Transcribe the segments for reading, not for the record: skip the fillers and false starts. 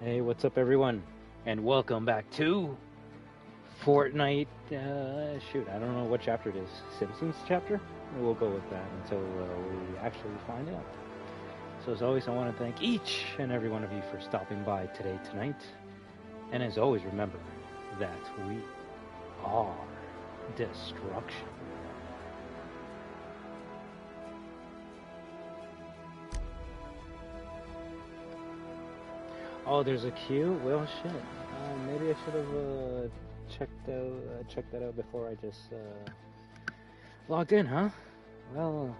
Hey, what's up, everyone? And welcome back to Fortnite. Shoot, I don't know what chapter it is. Simpsons chapter? We'll go with that until we actually find out. So, as always, I want to thank each and every one of you for stopping by today, tonight. And as always, remember that we are destruction. Oh, there's a queue? Well, shit. Maybe I should have checked that out before I just logged in, huh? Well,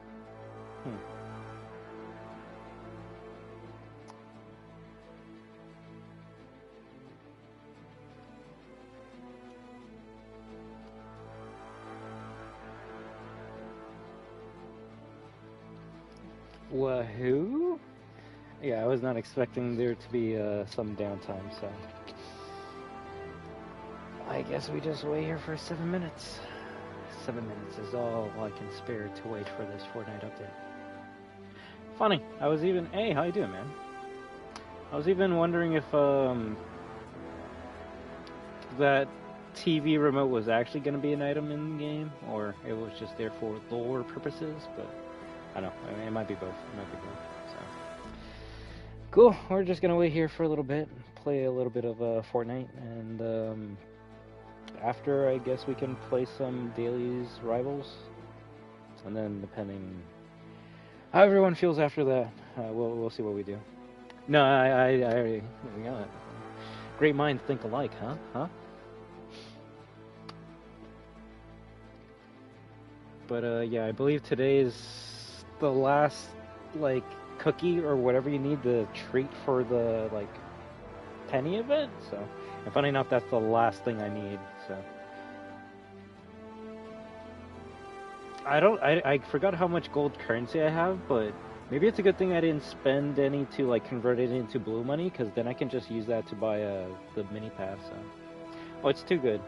WAHOO? Yeah, I was not expecting there to be some downtime, so I guess we just wait here for 7 minutes. 7 minutes is all I can spare to wait for this Fortnite update. Funny, hey, how you doing, man? I was even wondering if that TV remote was actually going to be an item in the game, or it was just there for lore purposes, but I don't know, it might be both. So cool, we're just going to wait here for a little bit, play a little bit of Fortnite, and after, I guess we can play some dailies, rivals, and then depending how everyone feels after that, we'll see what we do. No, I already, yeah. Great minds think alike, huh? But yeah, I believe today is the last, like, cookie or whatever you need, the treat for the, like, penny event, so, and funny enough, that's the last thing I need, so. I forgot how much gold currency I have, but maybe it's a good thing I didn't spend any to, like, convert it into blue money, because then I can just use that to buy the mini pass, so. Oh, it's too good,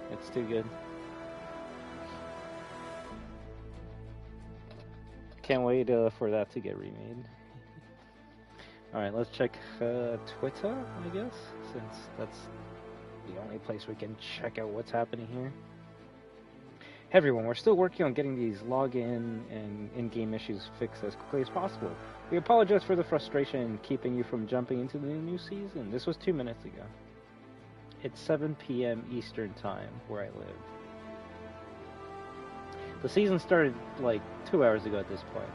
Can't wait for that to get remade. Alright, let's check Twitter, I guess, since that's the only place we can check out what's happening here. Hey everyone, we're still working on getting these login and in-game issues fixed as quickly as possible. We apologize for the frustration keeping you from jumping into the new season. This was 2 minutes ago. It's 7 p.m. Eastern Time, where I live. The season started like 2 hours ago at this point.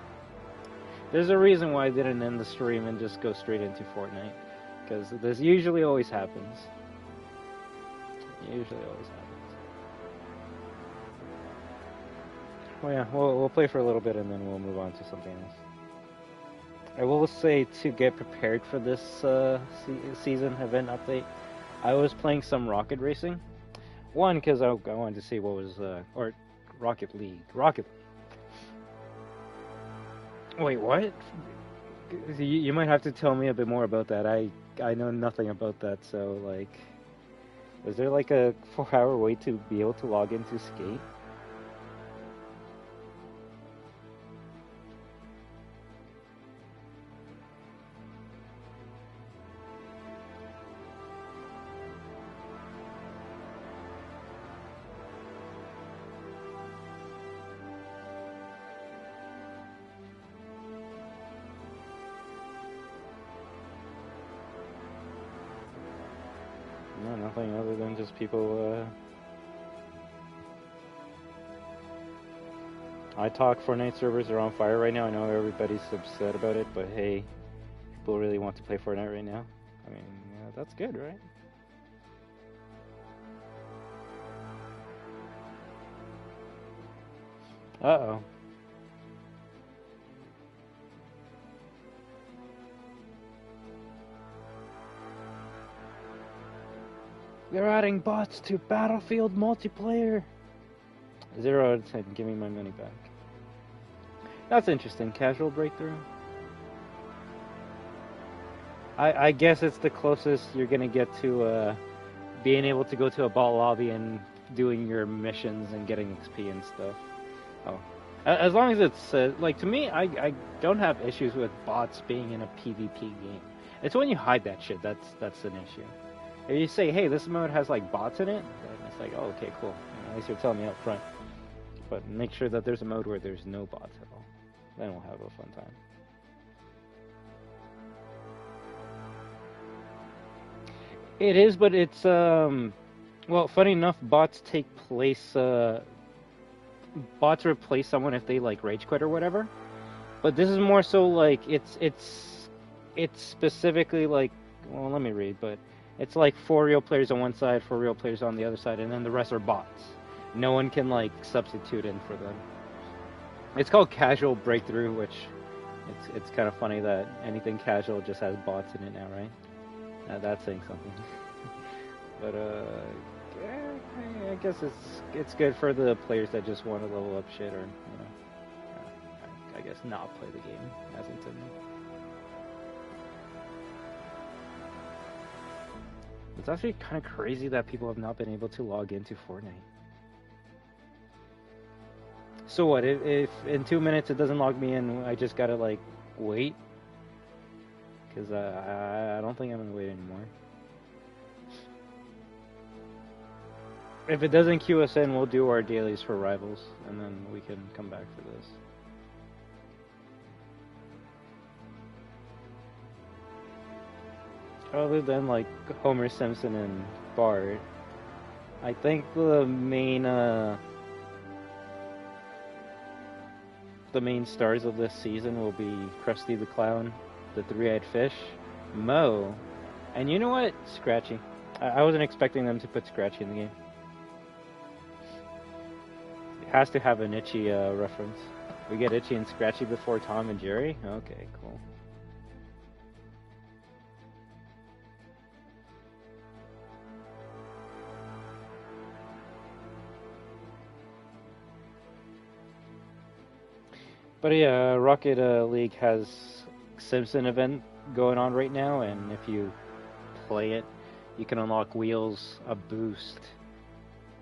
There's a reason why I didn't end the stream and just go straight into Fortnite, because this usually always happens. Well, yeah, we'll play for a little bit and then we'll move on to something else. I will say, to get prepared for this season event update, I was playing some Rocket Racing. One, because I wanted to see what was, or Rocket League. Wait, what? You might have to tell me a bit more about that. I know nothing about that, so, like, is there like a 4-hour wait to be able to log into Skate? No, nothing other than just people, I talk Fortnite servers are on fire right now. I know everybody's upset about it, but hey, people really want to play Fortnite right now. I mean, yeah, that's good, right? Uh-oh. They're adding bots to Battlefield multiplayer. 0 out of 10. Give me my money back. That's interesting. Casual breakthrough. I guess it's the closest you're gonna get to being able to go to a bot lobby and doing your missions and getting XP and stuff. Oh, as long as it's like, to me, I don't have issues with bots being in a PvP game. It's when you hide that shit that's an issue. If you say, hey, this mode has like bots in it, then it's like, oh, okay, cool. At least you're telling me up front. But make sure that there's a mode where there's no bots at all. Then we'll have a fun time. It is, but it's well, funny enough, bots take place. Bots replace someone if they like rage quit or whatever. But this is more so like it's specifically like, well, let me read, but it's like 4 real players on one side, 4 real players on the other side, and then the rest are bots. No one can like substitute in for them. It's called casual breakthrough, which it's kind of funny that anything casual just has bots in it now, right? That's saying something. But yeah, I guess it's good for the players that just want to level up shit, or you know, I guess not play the game as intended. It's actually kind of crazy that people have not been able to log into Fortnite. So what, if in 2 minutes it doesn't log me in, I just gotta like wait? Because I don't think I'm gonna wait anymore. If it doesn't queue us in, we'll do our dailies for rivals, and then we can come back for this. Other than like Homer Simpson and Bart, I think the main stars of this season will be Krusty the Clown, the Three-Eyed Fish, Mo, and you know what? Scratchy. I wasn't expecting them to put Scratchy in the game. It has to have an Itchy reference. We get Itchy and Scratchy before Tom and Jerry? Okay, cool. But yeah, Rocket League has Simpson event going on right now, and if you play it, you can unlock wheels, a boost,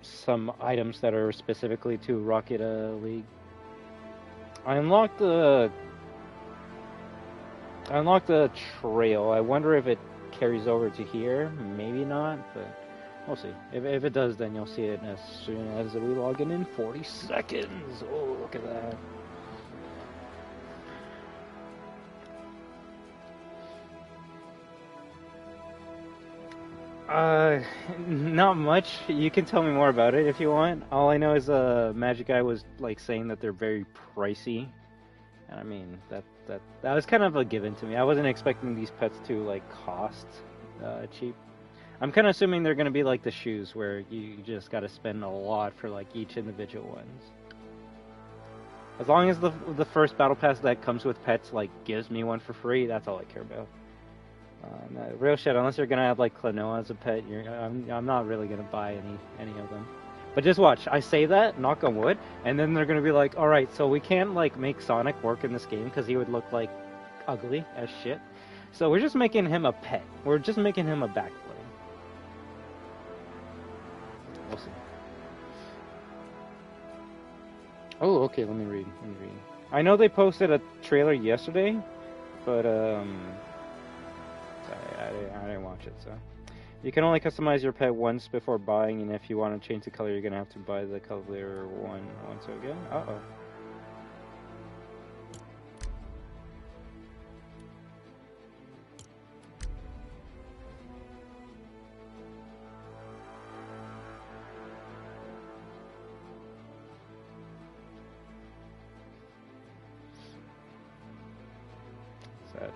some items that are specifically to Rocket League. I unlocked the trail. I wonder if it carries over to here. Maybe not, but we'll see. If it does, then you'll see it as soon as we log in 40 seconds. Oh, look at that. Not much. You can tell me more about it if you want. All I know is Magic Guy was like saying that they're very pricey. And I mean, that was kind of a given to me. I wasn't expecting these pets to like cost cheap. I'm kind of assuming they're going to be like the shoes, where you just got to spend a lot for like each individual ones. As long as the first battle pass that comes with pets like gives me one for free, that's all I care about. Real shit, unless you're gonna have like Klaw-Naw as a pet, I'm not really gonna buy any of them. But just watch, I say that, knock on wood, and then they're gonna be like, alright, so we can't like make Sonic work in this game because he would look like ugly as shit. So we're just making him a pet. We're just making him a backplay. We'll see. Oh, okay, let me read. I know they posted a trailer yesterday, but I didn't watch it, so. You can only customize your pet once before buying, and if you want to change the color, you're going to have to buy the color once again. Uh-oh. Sad.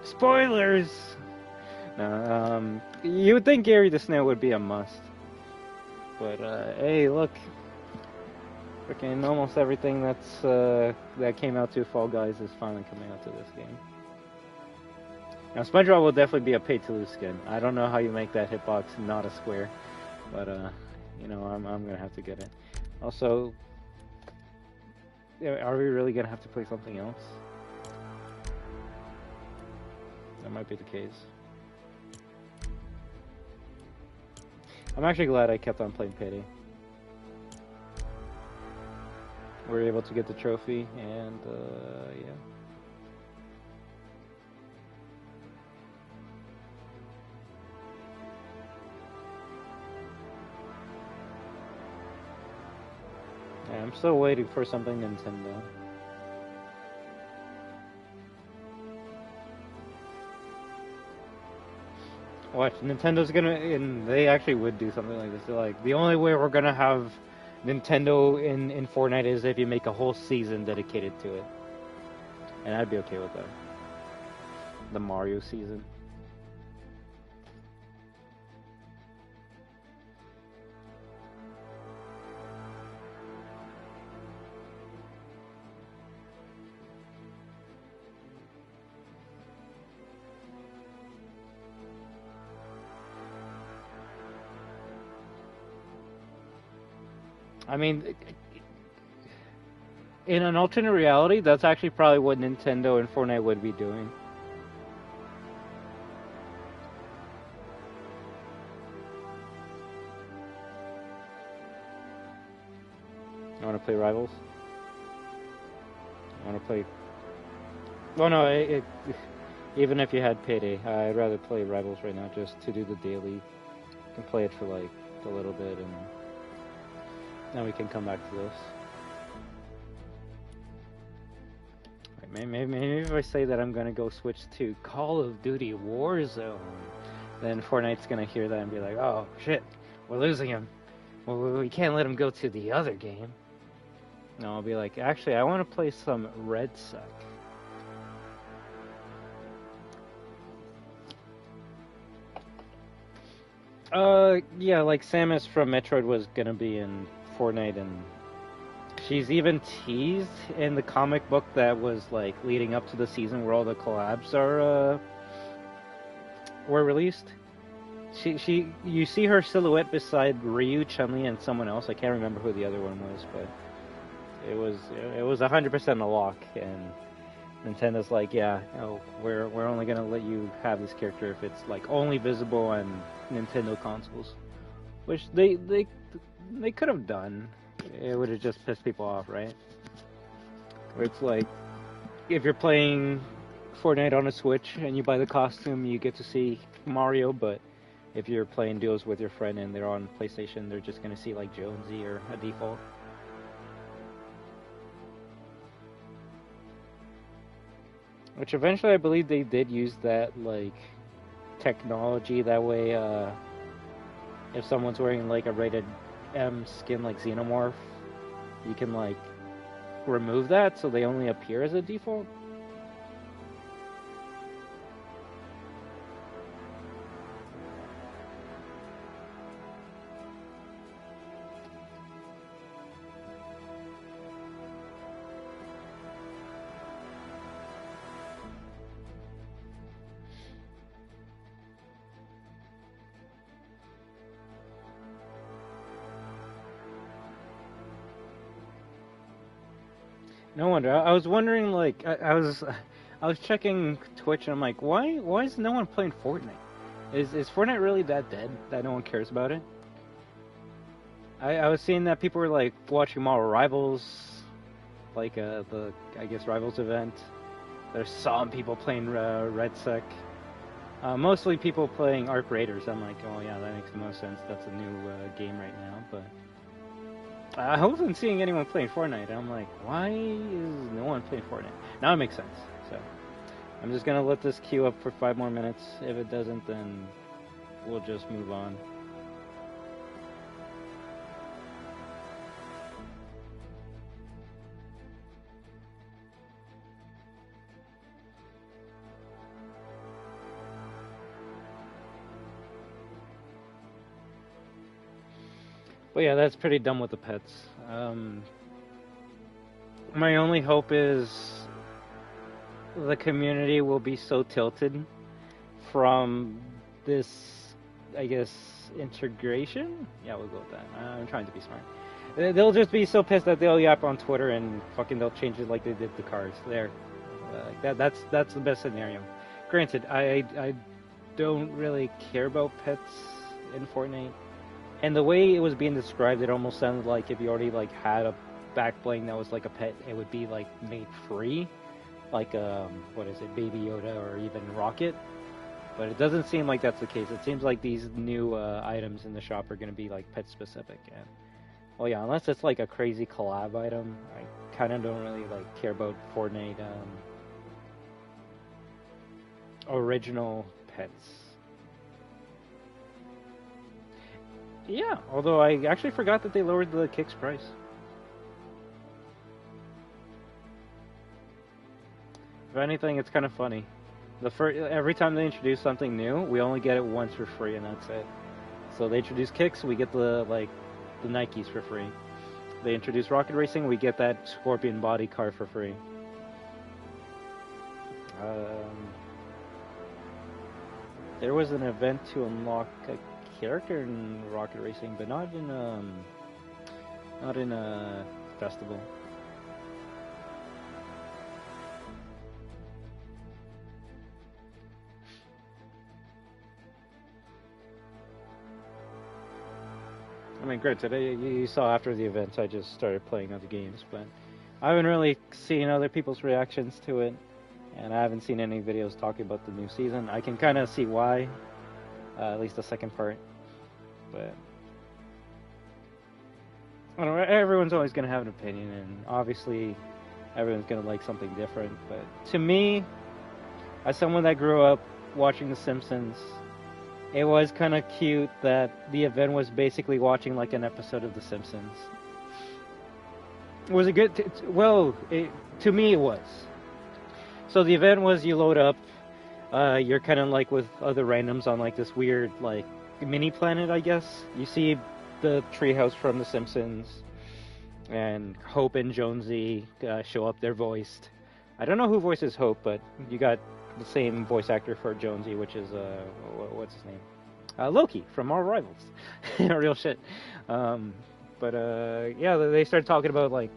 Spoilers! No, you would think Gary the Snail would be a must. But, hey, look. Freaking almost everything that came out to Fall Guys is finally coming out to this game. Now, SpongeBob will definitely be a pay-to-lose skin. I don't know how you make that hitbox not a square. But, you know, I'm gonna have to get it. Also, are we really gonna have to play something else? That might be the case. I'm actually glad I kept on playing Payday. were able to get the trophy, and yeah. Yeah, I'm still waiting for something Nintendo. Watch, Nintendo's gonna, and they actually would do something like this. They're like, the only way we're gonna have Nintendo in Fortnite is if you make a whole season dedicated to it. And I'd be okay with that. The Mario season. I mean, in an alternate reality, that's actually probably what Nintendo and Fortnite would be doing. I want to play Rivals. I want to play... Well, no, even if you had Payday, I'd rather play Rivals right now just to do the daily. You can play it for like a little bit and then we can come back to this. Right, maybe if I say that I'm gonna go switch to Call of Duty Warzone, then Fortnite's gonna hear that and be like, oh shit, we're losing him. Well, we can't let him go to the other game. No, I'll be like, actually, I want to play some Red Sec. Yeah, like Samus from Metroid was gonna be in Fortnite, and she's even teased in the comic book that was like leading up to the season where all the collabs were released. You see her silhouette beside Ryu, Chun-Li, and someone else. I can't remember who the other one was, but it was 100% a lock. And Nintendo's like, yeah, no, we're only gonna let you have this character if it's like only visible on Nintendo consoles, which they could have done. It would have just pissed people off, right? Where it's like, if you're playing Fortnite on a Switch and you buy the costume, you get to see Mario, but if you're playing duos with your friend and they're on PlayStation, they're just gonna see like Jonesy or a default. Which eventually I believe they did use that like technology, that way if someone's wearing like a rated M skin like Xenomorph, you can like remove that so they only appear as a default. No wonder. I was wondering, like, I was checking Twitch and I'm like, why is no one playing Fortnite? Is Fortnite really that dead that no one cares about it? I was seeing that people were like watching more Rivals, like the I guess Rivals event. There's some people playing Red Sec. Mostly people playing Arc Raiders. I'm like, oh yeah, that makes the most sense. That's a new game right now, but. I wasn't seeing anyone playing Fortnite. I'm like, why is no one playing Fortnite? Now it makes sense. So I'm just gonna let this queue up for 5 more minutes. If it doesn't, then we'll just move on. But yeah, that's pretty dumb with the pets. My only hope is the community will be so tilted from this, I guess, integration? Yeah, we'll go with that. I'm trying to be smart. They'll just be so pissed that they'll yap on Twitter and fucking they'll change it like they did the cards. There. That's the best scenario. Granted, I don't really care about pets in Fortnite. And the way it was being described, it almost sounded like if you already like had a back bling that was like a pet, it would be like made free, like what is it, Baby Yoda or even Rocket. But it doesn't seem like that's the case. It seems like these new items in the shop are going to be like pet specific. And well, yeah, unless it's like a crazy collab item, I kind of don't really like care about Fortnite original pets. Yeah, although I actually forgot that they lowered the kicks price. If anything, it's kind of funny. Every time they introduce something new, we only get it once for free, and that's it. So they introduce kicks, we get the Nikes for free. They introduce rocket racing, we get that Scorpion body car for free. There was an event to unlock a character in rocket racing, but not in a festival. I mean, great, today you saw after the event I just started playing other games, but I haven't really seen other people's reactions to it, and I haven't seen any videos talking about the new season. I can kind of see why, at least the second part, but I don't know, everyone's always going to have an opinion, and obviously everyone's going to like something different, but to me, as someone that grew up watching The Simpsons, it was kind of cute that the event was basically watching like an episode of The Simpsons. Was it good? Well, to me it was. So the event was you load up, you're kind of like with other randoms on like this weird like mini planet, I guess. You see the treehouse from The Simpsons, and Hope and Jonesy show up. They're voiced. I don't know who voices Hope, but you got the same voice actor for Jonesy, which is what's his name? Loki from Marvel Rivals. Real shit. Yeah, they started talking about like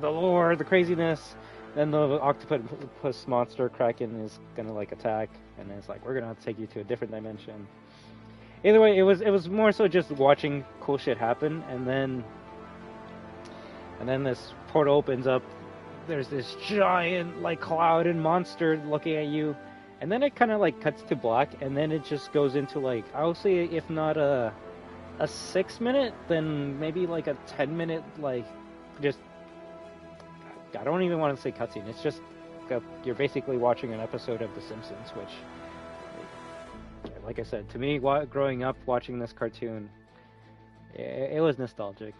the lore, the craziness. Then the octopus monster Kraken is gonna like attack, and then it's like we're gonna have to take you to a different dimension. Either way, it was more so just watching cool shit happen, and then this portal opens up. There's this giant like cloud and monster looking at you, and then it kind of like cuts to black, and then it just goes into like, I'll say if not a 6 minute, then maybe like a 10-minute like just, I don't even want to say cutscene. It's just you're basically watching an episode of The Simpsons, which, like I said, to me, growing up watching this cartoon, it was nostalgic.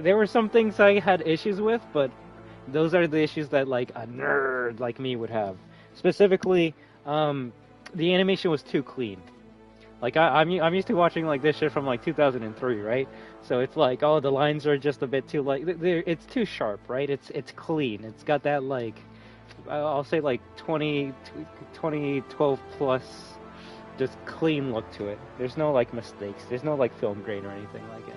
There were some things I had issues with, but those are the issues that like a nerd like me would have. Specifically, the animation was too clean. Like I'm used to watching like this shit from like 2003, right? So it's like, oh, the lines are just a bit too like it's too sharp, right? It's clean. It's got that like I'll say like 2012 plus just clean look to it. There's no like mistakes. There's no like film grain or anything like it.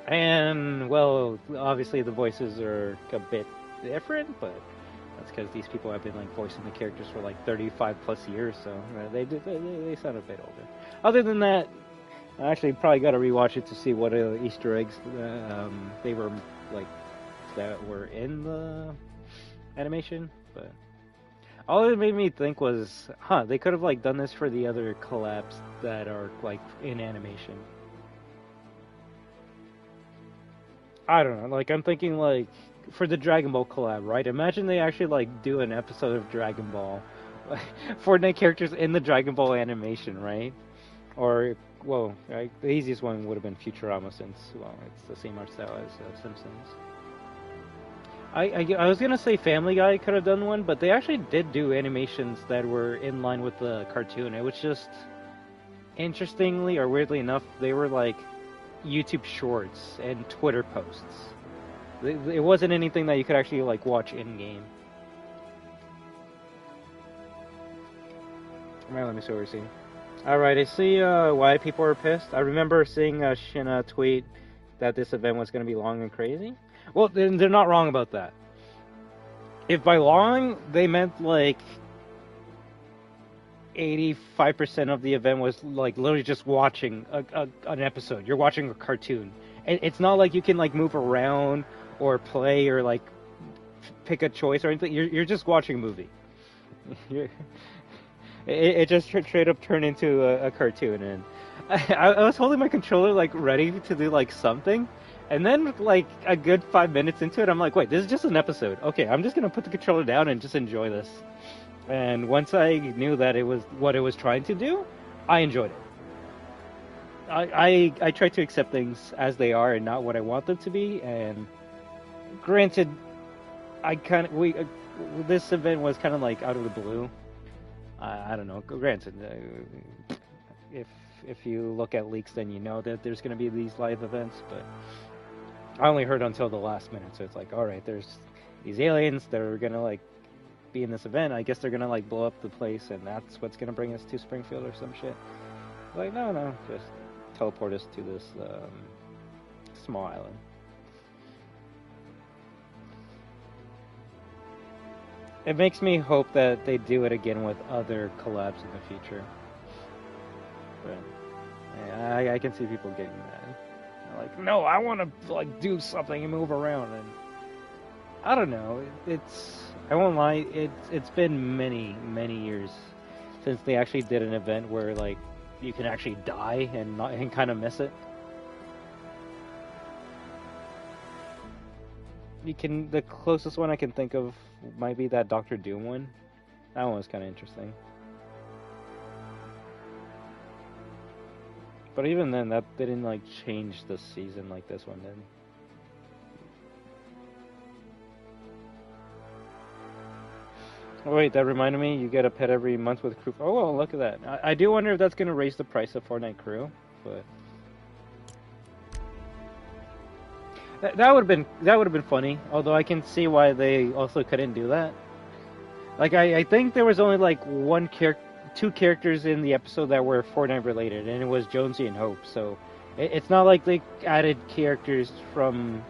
And, well, obviously the voices are a bit different, but that's because these people have been like voicing the characters for like 35 plus years, so they sound a bit older. Other than that, I actually probably got to rewatch it to see what Easter eggs they were like that were in the animation, but all it made me think was, they could have like done this for the other collabs that are like in animation. I don't know, like I'm thinking like for the Dragon Ball collab, right? Imagine they actually like do an episode of Dragon Ball, Fortnite characters in the Dragon Ball animation, right? Or, well, the easiest one would have been Futurama since, well, it's the same art style as Simpsons. I was gonna say Family Guy could have done one, but they actually did do animations that were in line with the cartoon. It was just, interestingly or weirdly enough, they were like YouTube shorts and Twitter posts. It wasn't anything that you could actually like watch in game. Alright, let me see what we're seeing. Alright, I see why people are pissed. I remember seeing Shinna tweet that this event was going to be long and crazy. Well, they're not wrong about that. If by long they meant like 85% of the event was like literally just watching an episode. You're watching a cartoon, it's not like you can like move around or play or like pick a choice or anything. You're just watching a movie. It just straight up turned into a cartoon, and I was holding my controller like ready to do like something, and then like a good 5 minutes into it, I'm like, wait, this is just an episode. Okay, I'm just gonna put the controller down and just enjoy this. And once I knew that it was what it was trying to do, I enjoyed it. I try to accept things as they are and not what I want them to be. And granted, this event was kind of like out of the blue. I don't know. Granted, if you look at leaks, then you know that there's going to be these live events. But I only heard until the last minute, so it's like, all right, there's these aliens that are going to like be in this event. I guess they're going to like blow up the place, and that's what's going to bring us to Springfield or some shit. Like, no, just teleport us to this small island. It makes me hope that they do it again with other collabs in the future. But yeah, I can see people getting mad. They're like, no, I want to like do something and move around. And I don't know. I won't lie. It's been many years since they actually did an event where like you can actually die and kind of miss it. The closest one I can think of might be that Doctor Doom one. That one was kind of interesting. But even then, that didn't like change the season like this one did. Oh wait, that reminded me, you get a pet every month with crew. Oh well, look at that. I do wonder if that's gonna raise the price of Fortnite Crew, but that would have been funny. Although I can see why they also couldn't do that. Like I think there was only like two characters in the episode that were Fortnite related, and it was Jonesy and Hope. So it's not like they added characters from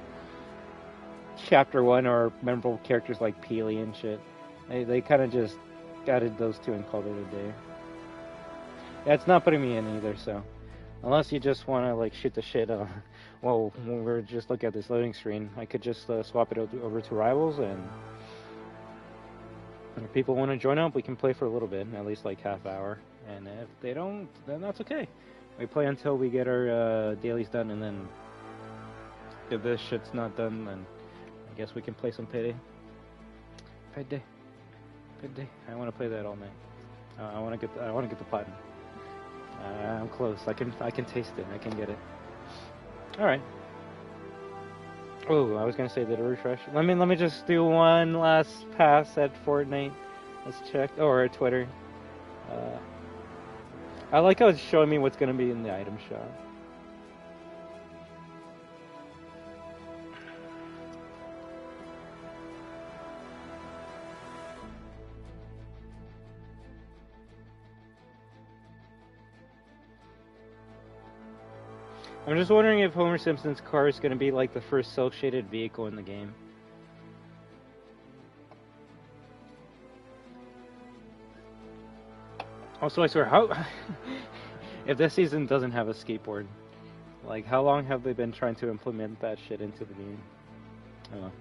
Chapter 1 or memorable characters like Peely and shit. They kind of just added those two and called it a day. Yeah, it's not putting me in either. So unless you just want to like shoot the shit. Well, when we're just looking at this loading screen, I could just swap it over to Rivals, and if people want to join up, we can play for a little bit, at least like half hour. And if they don't, then that's okay. We play until we get our dailies done, and then if this shit's not done, then I guess we can play some Payday. Payday. I want to play that all night. I want to get the platinum. I'm close. I can taste it. I can get it. All right. Oh, I was gonna say, did it refresh? Let me just do one last pass at Fortnite. Let's check. Or Twitter. I like how it's showing me what's gonna be in the item shop. I'm just wondering if Homer Simpson's car is going to be like the first cel-shaded vehicle in the game. Also, I swear, how... if this season doesn't have a skateboard, like, how long have they been trying to implement that shit into the game? I don't know.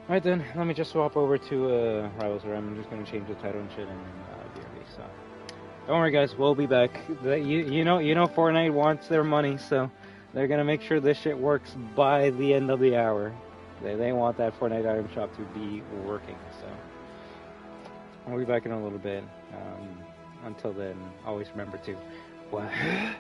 Alright then, let me just swap over to Rivals, where I'm just going to change the title and shit and BRB, so... Don't worry, guys. We'll be back. You know, Fortnite wants their money, so they're gonna make sure this shit works by the end of the hour. They want that Fortnite item shop to be working. So I'll be back in a little bit. Until then, always remember to WAHOO.